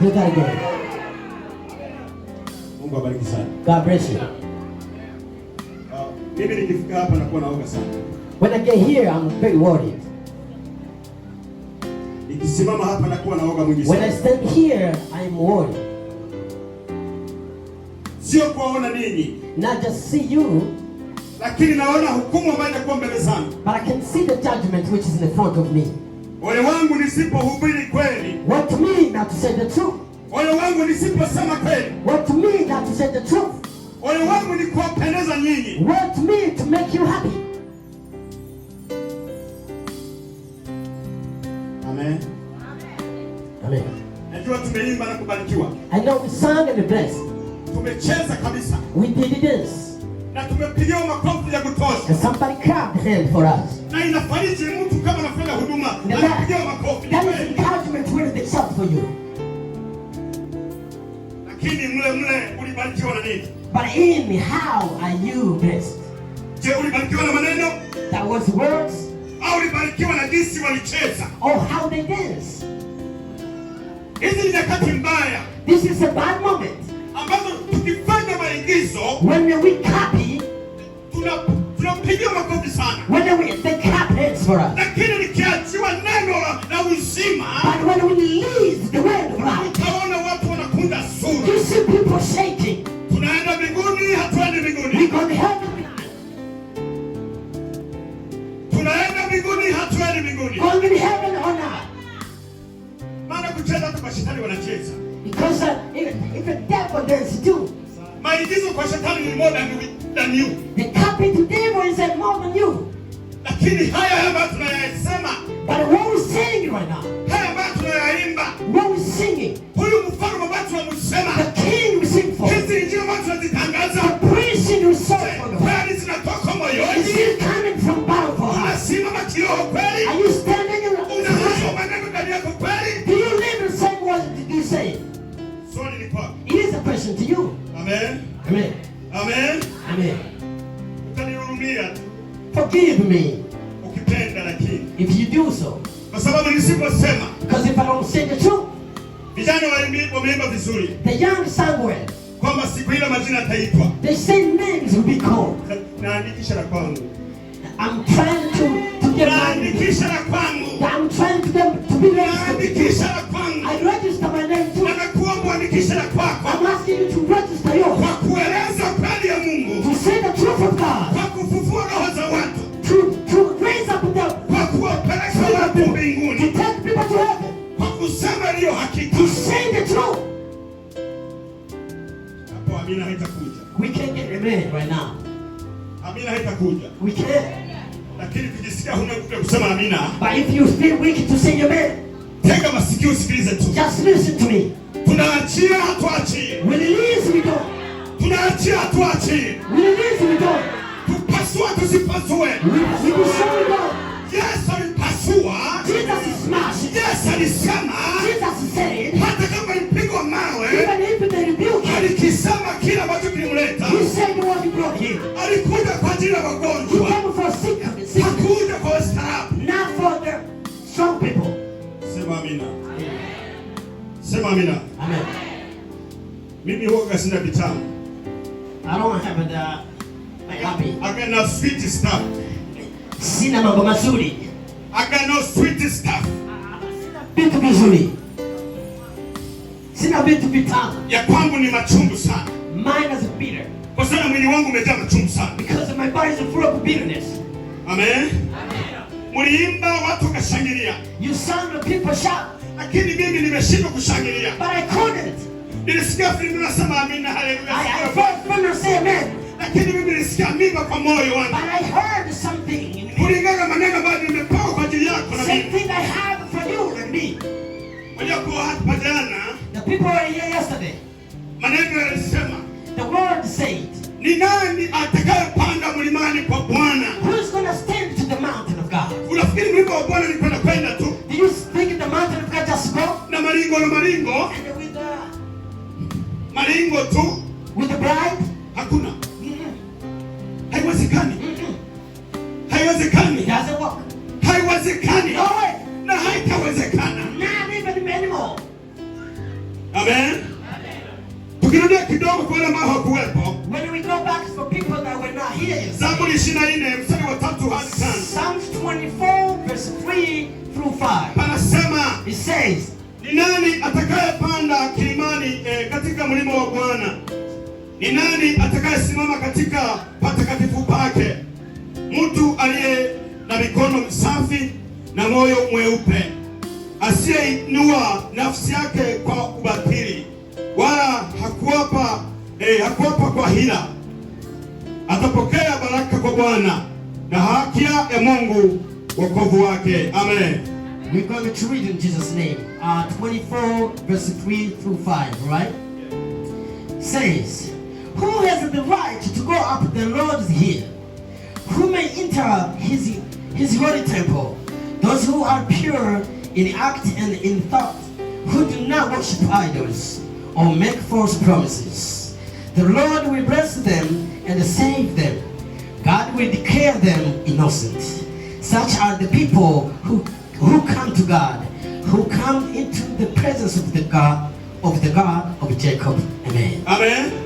Do that again. Mungu abariki sana. God bless you. Mimi nikifika hapa nakuwa naoga sana. When I get here, I'm very worried. Nikisimama hapa nakuwa naoga mwingi sana. When I stand here, I'm worried. Sio kuona ninyi. Not just see you, lakini naona hukumu ambayo itakuwa mbele zangu. But I can see the judgment which is in the front of me. Ole wangu nisipohubiri kweli. What to me not to say the truth? Ole wangu nisiposema kweli. What to me not to say the truth? Ole wangu ni kuwapendeza nyinyi. What to me to make you happy? Amen. Amen. Najua tumeimba na kubarikiwa. I know we sang and we blessed. Tumecheza kabisa. We did this. Na tumepigiwa makofi ya kutosha. And somebody clapped hand for us. Na inafariji mtu kama anafanya huduma. Anapigiwa makofi. That is encouragement when they shout for you. Lakini mle ulibarikiwa na nini? But in how are you blessed? Je, ulibarikiwa na maneno? That was words. Au ulibarikiwa na jinsi walicheza? Or how they dance? Hizi ni nyakati mbaya. This is a bad moment. Ambazo tukifanya maigizo, when we copy, tunapigiwa makofi sana. When they clap hands for us. Lakini nikiachiwa neno la uzima, but when we release the word of life, utaona watu wanakunda sura. You see people shaking. Tunaenda mbinguni, hatuendi mbinguni. We go to heaven. Tunaenda mbinguni, hatuendi mbinguni. Going to heaven or not? Maana kucheza tu kwa shetani wanacheza. Because if the devil dance too. Maigizo kwa shetani ni more than you. The copy to devil is more than you. Lakini haya ambayo tunayasema. But what we sing right now. Haya ambayo tunayaimba. What we singing. Huyu mfalme ambaye tunamsema. The king we sing for. Hizi injili ambazo tunazitangaza. The preaching we sing for. Kweli zinatoka moyoni. Is it coming from bottom for us? Unasimama kiroho kweli? Are you standing in the unasoma maneno ndani yako kweli? Do you live the same way that you say? Swali ni kwako. It is a question to you. Amen. Amen. Amen. Amen. Utanihurumia. Forgive me. Ukipenda lakini. If you do so. Kwa sababu nisiposema. Because if I don't say the truth. Vijana wameimba vizuri. The young sang well. Kwamba siku ile majina yataitwa. They say names will be called. Naandikisha la kwangu. I'm trying to get naandikisha la kwangu. I'm trying to be ready. Naandikisha la kwangu. I register my name too. Nakuomba uandikishe la kwako. I'm asking you to register yours. Kwa kueleza kweli ya Mungu. To say the truth of God. Kwa kufufua roho za watu. To raise up them. Kwa kuwapeleka watu mbinguni. To take people to heaven. Kwa kusema ndiyo hakika. To say the truth. Hapo amina haitakuja. We can't get amen right now. Amina haitakuja. We can't. Lakini kujisikia huna nguvu ya kusema amina. But if you feel weak to say amen. Tega masikio usikilize tu. Just listen to me. Tunaachia hatuachii. We release we don't. Tunaachia hatuachii. We release we don't. Tupasua tusipasue. We do so we don't. Yesu alipasua. Jesus smashed. Yesu alisema. Jesus said. Hata kama ilipigwa mawe. Even if they rebuke him. Alikisema kile ambacho kilimleta. He said the one who brought him. Alikuja kwa ajili ya He wagonjwa. came for sick. Hakuja kwa wastaarabu. Not for the strong people. Sema amina. Sema amina. Amen. Mimi huwa sina vitamu. I don't have my happy. I got no sweet stuff. Sina mambo mazuri. I got no sweet stuff. Vitu vizuri. Sina vitu vitamu. Ya kwangu ni machungu sana. Mine is bitter. Kwa sababu mwili wangu umejaa machungu sana. Because my body is full of bitterness. Amen. Muliimba watu wakashangilia. You sang the people shout. Lakini mimi nimeshindwa kushangilia. But I couldn't. Nilisikia filimbi nasema amina haleluya. I heard them say amen. Lakini mimi nilisikia mimba kwa moyo wangu. But I heard something in me. Kulingana maneno ambayo nimepewa kwa ajili yako na mimi. Same thing I have for you and me. Waliokuwa hapa jana. The people were here yesterday. Maneno yalisema. The word said. Ni nani atakayepanda mlimani kwa Bwana? Who's going to stand to the mountain of God? Unafikiri mlima wa Bwana ni kwenda tu? Do you think the mountain of God just go? Na maringo. And with the maringo tu. with the bride? Hakuna. haiwezekani. Haiwezekani. It doesn't work. Haiwezekani. No way. Na haitawezekana. Not even anymore. Amen. Tukirudia kidogo kwa wale ambao hawakuwepo. When we go back for people that were not here. Zaburi 24 mstari wa 3 hadi 5. Psalms 24 verse 3 through 5. Panasema, it says, ni nani atakayepanda kilimani katika mlima wa Bwana? Ni nani atakayesimama katika patakatifu pake? Mtu aliye na mikono safi na moyo mweupe, asiyeinua nafsi yake kwa ubatili, wala hakuapa kwa hila. Atapokea baraka kwa Bwana na haki ya Mungu wokovu wake. Amen. We're going to read in Jesus' name. 24 verse 3 through 5, right? Says, who has the right to go up the Lord's hill? Who may enter his holy temple? Those who are pure in act and in thought, who do not worship idols or make false promises. The Lord will bless them and save them. God will declare them innocent. Such are the people who come to God, who come into the presence of the God of Jacob. Amen. Amen.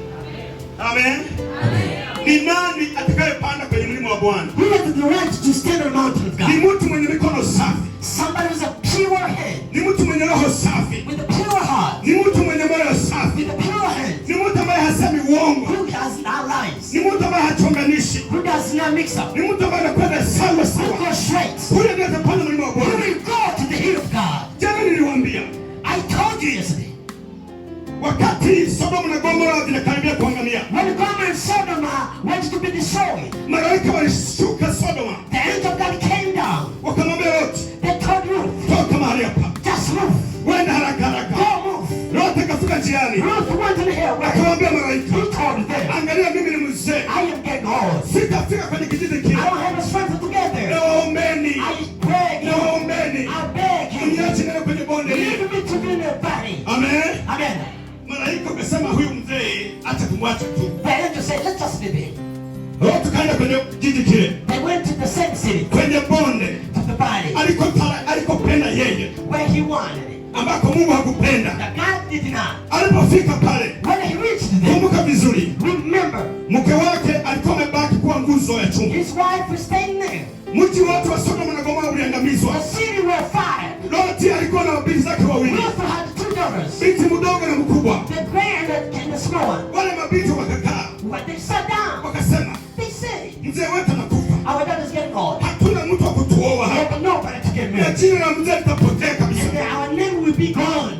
Amen. Amen. Ni nani atakayepanda kwenye mlima wa Bwana? Who has the right to stand on the mountain of God? Ni mtu mwenye mikono safi. Somebody with a pure head. Ni mtu mwenye roho safi. With a pure heart. Ni mtu mwenye moyo safi. With a pure hand. Ni mtu ambaye hasemi uongo. Who does not lies. Ni mtu ambaye hachonganishi. Who does not mix up. Ni mtu ambaye anakwenda sawa sawa. Who goes straight. Huyo ndiye atapanda mlima wa Bwana. Who will go to the hill of God. Jana niliwaambia. I told you yesterday. Wakati Sodoma na Gomora vinakaribia kuangamia. When Gomorrah and Sodom wanted to be destroyed. Malaika walishuka Sodoma. The angel of God came down. Wakamwambia Lot. They told Ruth. Toka mahali hapa. Just move. Wenda haraka haraka. Go move. Lot akafika njiani. Ruth went in the hill. Akamwambia malaika. He told them. Angalia mimi ni mzee. I am getting old. Sitafika kwenye kijiji kile. I don't have a strength to get there. Naombeni. I beg you. Naombeni. I beg you. Uniache neno kwenye bonde hili. Leave me to be in the valley. Amen. Amen. Malaika akasema huyu mzee acha tumwache tu. The angel said, let us leave him. Lot tukaenda kwenye kijiji kile. They went to the same city. Kwenye bonde. To the valley. Alikopenda yeye. Where he wanted it. Ambako Mungu hakupenda. That God did not. Alipofika pale. When he reached there. Kumbuka vizuri. Remember. Mke wake alikuwa amebaki kuwa nguzo ya chuma. His wife was staying there. Mji wote wa Sodoma na Gomora uliangamizwa. The city were fired. Lot alikuwa na binti zake wawili. Ruth had two daughters. Binti mdogo na mkubwa. The grand and the small one. Wale mabinti wakakaa. When they sat down. Wakasema. They said. Mzee wetu anakufa. Our daughter's getting old. Hatuna mtu wa kutuoa hapa. There's nobody to get Na married. jina la mzee litapotea kabisa. And our name will be gone.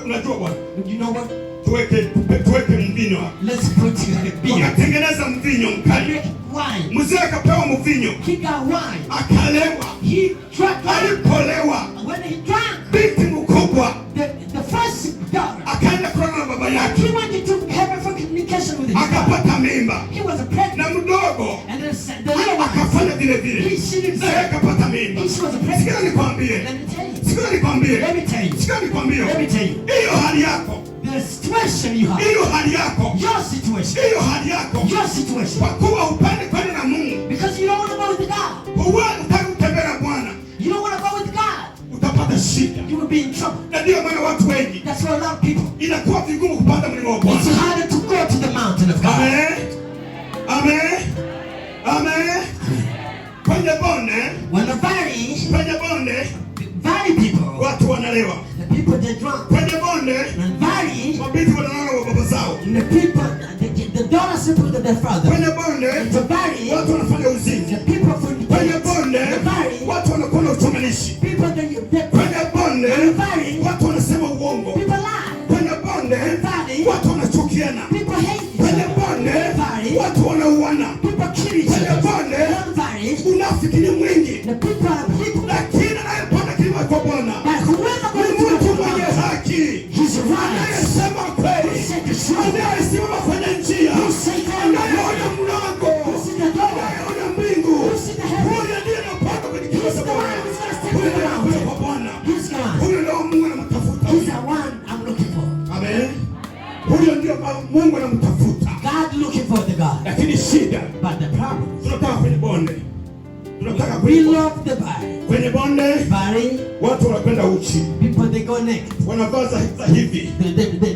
Unajua bwana? You know what? Tuweke mvinyo hapa. Let's put beer. Wakatengeneza mvinyo mkali. Make wine. Mzee akapewa mvinyo. He got wine. Akalewa. He drank. Alipolewa. When he drank, binti mkubwa the first daughter, akaenda kulala na baba yake. he went to heaven for communication with his father. Akapata mimba. He was pregnant. Na mdogo And the little one, akafanya vile vile. she didn't Naye say. akapata mimba. She was pregnant. Sikia nikwambie. Let me tell you. Sikia nikwambie. Let me tell you. Sikia nikwambie. Let me tell you. Hiyo hali yako. The situation you have. Hiyo hali yako. Your situation. Hiyo hali yako. Your situation. Kwa kuwa upende kwenda na Mungu. Because you don't want to go with God. Huwa utaki kutembea na Bwana. You don't want to go with God. Utapata shida. You will be in trouble. Na ndio maana watu wengi. That's why a lot of people. Inakuwa vigumu kupanda mlima wa Bwana. It's harder to go to the mountain of God. Amen. Amen. Amen. Kwenye bonde. When the valley. Kwenye bonde. Valley people. Watu wanalewa. The people they drunk. Kwenye bonde. And valley. Mabinti wanalala wa baba zao. And the people, the daughters sleep with their father. Kwenye bonde. The valley. Watu wanafanya uzinzi. The people from the Kwenye bonde. The valley. Watu wanakuwa na uchonganishi. People that Kwenye bonde. The valley. Watu wanasema uongo. People lie. Kwenye bonde. The valley. Watu wanachukiana. People hate each Kwenye other. bonde. The valley. Watu wanauana. People kill each Kwenye other. bonde. The valley. Unafiki ni mwingi. The people are people. Lakini anayepanda kilima kwa Bwana But whoever ni goes to mtu the mwenye mountain, haki. he's right. Anayesema kweli. Anayesimama kwenye njia. Anayeona mlango. Anayeona mbingu. Huyo ndiye anapanda kwenye kilima cha Bwana. Huyo ndiye anapanda kwa Bwana. Huyo ndio Mungu anamtafuta. He's the one I'm looking for. Amen. Huyo ndio Mungu anamtafuta. God looking for the God. Lakini shida. But the problem. We love the body. Kwenye bonde Body. watu wanapenda uchi. People they go naked. Wanavaa za hivi.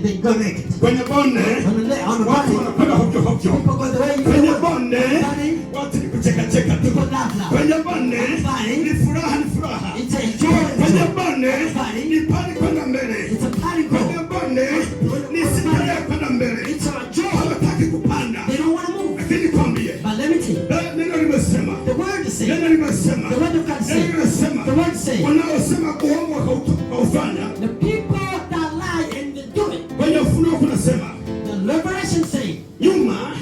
They go naked. Kwenye bonde On the watu wanapenda hovyo hovyo. people go the way you Kwenye go. bonde watu ni kucheka cheka tu. People laugh. Kwenye bonde ni furaha ni furaha. It's a joy. Kwenye bonde ni pali kwenda mbele. It's a party go. Kwenye bonde ni sitaria kwenda mbele. It's a joy. Hawataki kupanda. They don't want to move. Lakini kwambie. But let me tell you. Neno limesema. The word is saying. Neno limesema. The word of God says. Neno limesema. The word says. Wanaosema uongo wakaufanya. The people that lie and they do it. Kwenye Ufunuo kunasema. The Revelation says. Nyuma.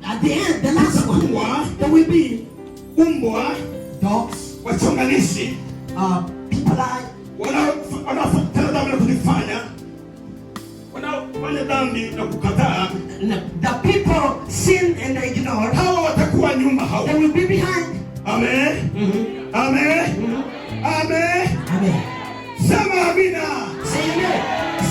At the end, the last one. There will be umbwa. Dogs. Wachonganishi. People lie. Wanaotenda dhambi na kujifanya. Wanaofanya dhambi na kukataa. The people sin and they ignore. Hawa watakuwa nyuma hawa. They will be behind. Amen. Amen. Amen. Amen. Sema amina. Say amen.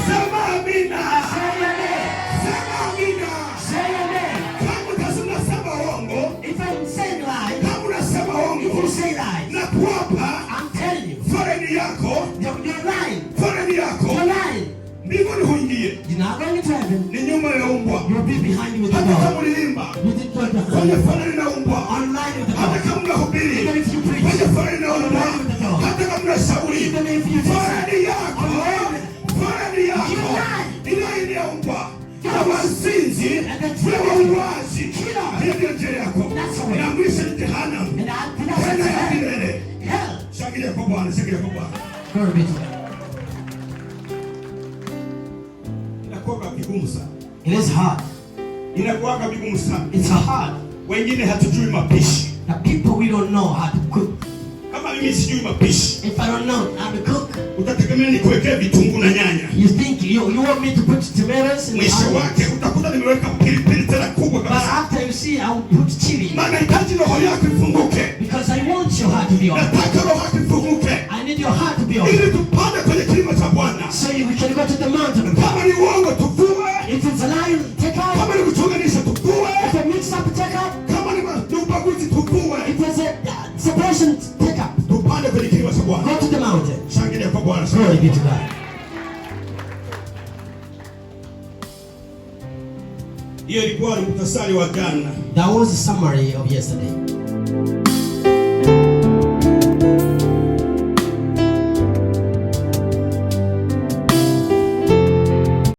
Sema amina. Say amen. Sema amina. Say amen. Kama unasema uongo. If I'm saying lie. Kama unasema uongo. If you say lies. Na kuapa. I'm telling you. Foreign yako. You're lying. Foreign yako. You're lying. Mbinguni huingie. You're not going to heaven. Ni nyuma ya umbwa. You'll be behind with the Hata kama dog. uliimba. You did not behind. Kwenye foreign na umbwa. Online with the Hata dog. kama unahubiri. Even if you preach. Kwenye foreign na umbwa. Hata kama unashauri. Even if you foreign yako. Foreign yako. Ile ya umbwa. Kama sinzi. Kama uwazi. Hiyo ndio njia yako. Na mwisho ni jehanamu. Tena ya milele. Shangilia kwa Bwana. Shangilia kwa Bwana. Glory be to God. Inakuwa vigumu sana. It is hard. Inakuwa vigumu sana. It's hard. Wengine hatujui mapishi. The people we don't know how to cook. Kama mimi sijui mapishi. If I don't know how to cook. Utategemea nikuwekee vitunguu na nyanya. You think you want me to put tomatoes in the Mwisho wake utakuta nimeweka pilipili tena kubwa but kabisa. after you see I will put chili. Maana nahitaji roho yako ifunguke. Because I want your heart to be open. Nataka roho yako ifunguke. I need your heart to be open. Ili tupande kwenye kilima cha Bwana. So we can go to the mountain of God. Kama ni uongo tuvue. If it's a lie, take out. Kama ni kuchunganisha tuvue. If a mix up, take out. Kama ni ubaguzi tuvue. If there's a separation, take out. Tupande kwenye kilima cha Bwana. Go to the mountain. Shangilia kwa Bwana. Glory be to God. Hiyo ilikuwa ni muhtasari wa jana. That was a summary of yesterday.